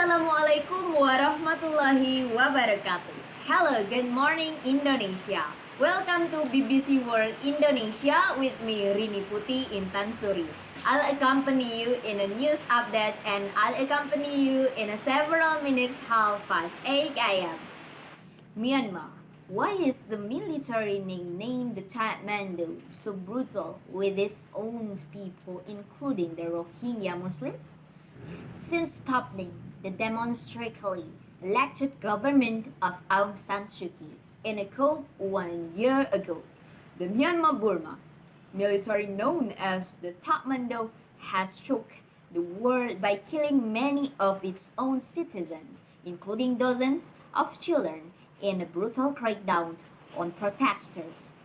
Assalamualaikum warahmatullahi wabarakatuh. Hello, good morning Indonesia. Welcome to BBC World Indonesia with me Rini Puti Intan Suri. I'll accompany you in a news update and I'll accompany you in a several minutes 8:30 a.m. Myanmar. Why is the military named the Kathmandu so brutal with its own people, including the Rohingya Muslims? Since toppling the demonstratively elected government of Aung San Suu Kyi in a coup 1 year ago, the Myanmar-Burma military known as the Kathmandu has shocked the world by killing many of its own citizens, including dozens of children, in a brutal crackdown on protesters.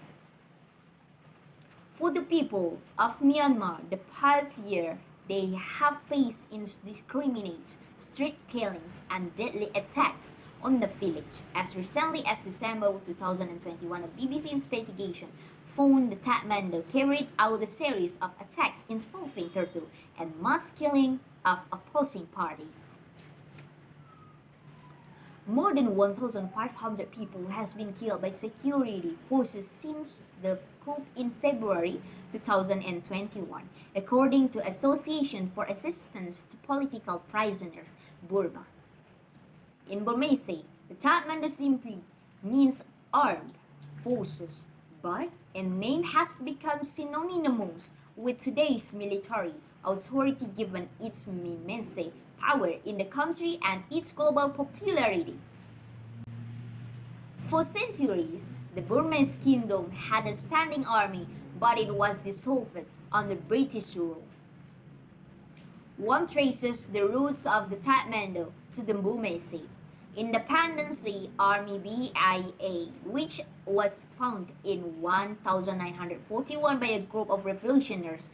For the people of Myanmar, the past year they have faced indiscriminate street killings and deadly attacks on the village. As recently as December 2021, a BBC investigation found the Kathmandu carried out a series of attacks involving torture and mass killing of opposing parties. More than 1,500 people has been killed by security forces since the coup in February 2021, according to Association for Assistance to Political Prisoners, Burma. In Burmese, the Kathmandu simply means armed forces, but a name has become synonymous with today's military authority given its immense power in the country and its global popularity. For centuries, the Burmese kingdom had a standing army, but it was dissolved under British rule. One traces the roots of the Kathmandu to the Burmese Independence Army BIA, which was founded in 1941 by a group of revolutionaries,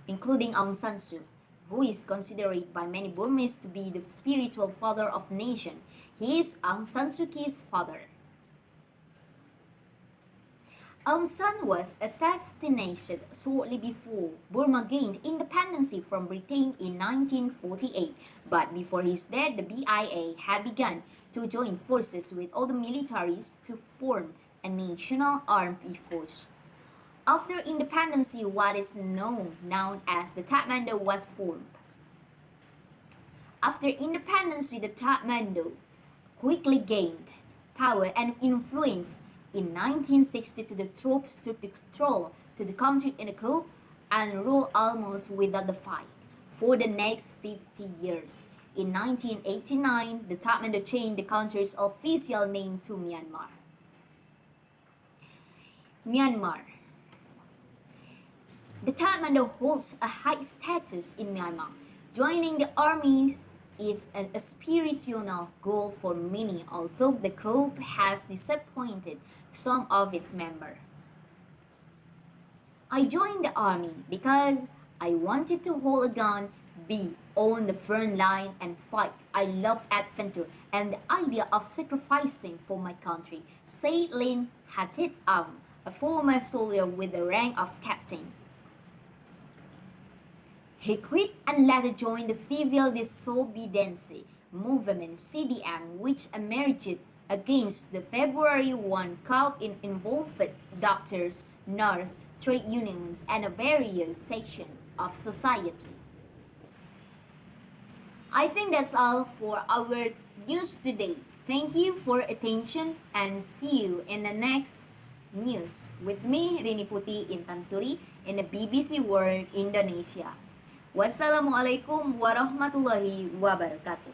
including Aung San Suu Kyi, who is considered by many Burmese to be the spiritual father of the nation. He is Aung San Suu Kyi's father. Aung San was assassinated shortly before Burma gained independence from Britain in 1948, but before his death, the BIA had begun to join forces with other militaries to form a national armed force. After independence, what is known as the Kathmandu was formed. After independence, the Kathmandu quickly gained power and influence. In 1962, the troops took the control to the country in a coup and ruled almost without a fight for the next 50 years. In 1989, the Kathmandu changed the country's official name to Myanmar. Myanmar. The Kathmandu holds a high status in Myanmar. Joining the armies is a spiritual goal for many, although the coup has disappointed some of its members. I joined the army because I wanted to hold a gun, be on the front line and fight. I love adventure and the idea of sacrificing for my country, said Lin Hatit Aung, a former soldier with the rank of captain. He quit and later joined the civil disobedience movement (CDM), which emerged against the February 1 coup involved doctors, nurses, trade unions, and various sections of society. I think that's all for our news today. Thank you for attention and see you in the next news with me, Rini Puti Intan Suri, in the BBC World Indonesia. Wassalamualaikum warahmatullahi wabarakatuh.